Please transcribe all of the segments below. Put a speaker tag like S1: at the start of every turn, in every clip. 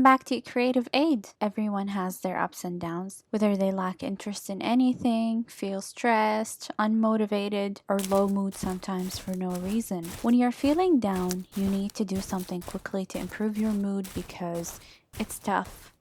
S1: back to Creative Aid. Everyone has their ups and downs, whether they lack interest in anything, feel stressed, unmotivated, or low mood sometimes for no reason. When you're feeling down, you need to do something quickly to improve your mood because it's tough.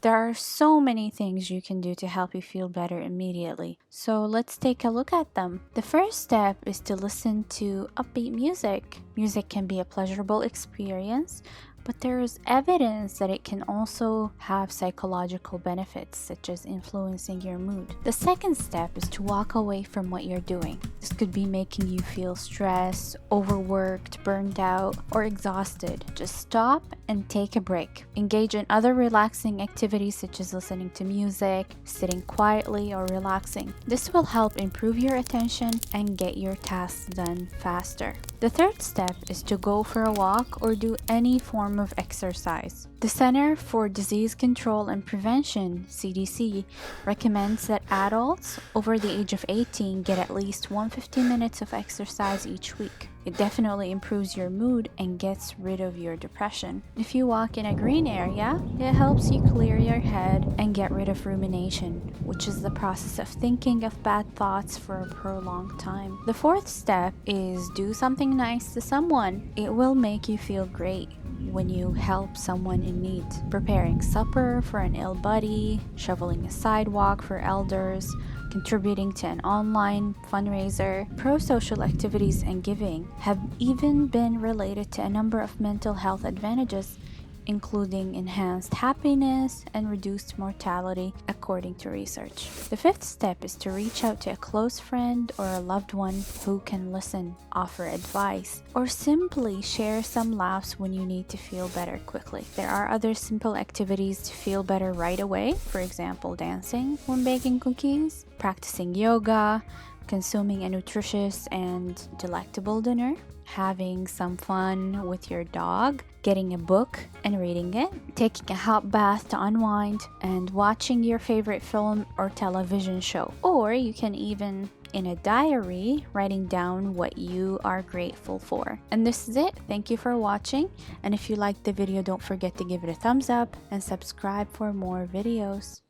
S1: There are so many things you can do to help you feel better immediately. So let's take a look at them. The first step is to listen to upbeat music. Music can be a pleasurable experience, but there is evidence that it can also have psychological benefits, such as influencing your mood. The second step is to walk away from what you're doing. This could be making you feel stressed, overworked, burned out, or exhausted. Just stop and take a break. Engage in other relaxing activities such as listening to music, sitting quietly, or relaxing. This will help improve your attention and get your tasks done faster. The third step is to go for a walk or do any form of exercise. The Center for Disease Control and Prevention, CDC, recommends that adults over the age of 18 get at least 150 minutes of exercise each week. It definitely improves your mood and gets rid of your depression. If you walk in a green area, it helps you clear your head and get rid of rumination, which is the process of thinking of bad thoughts for a prolonged time. The fourth step is do something nice to someone. It will make you feel great when you help someone in need. Preparing supper for an ill buddy, shoveling a sidewalk for elders, contributing to an online fundraiser. Pro-social activities and giving have even been related to a number of mental health advantages, including enhanced happiness and reduced mortality, according to research. The fifth step is to reach out to a close friend or a loved one who can listen, offer advice, or simply share some laughs when you need to feel better quickly. There are other simple activities to feel better right away, for example, dancing when baking cookies, practicing yoga, consuming a nutritious and delectable dinner, having some fun with your dog, getting a book and reading it, taking a hot bath to unwind, and watching your favorite film or television show. Or you can even, in a diary, writing down what you are grateful for. And this is it. Thank you for watching. And if you liked the video, don't forget to give it a thumbs up and subscribe for more videos.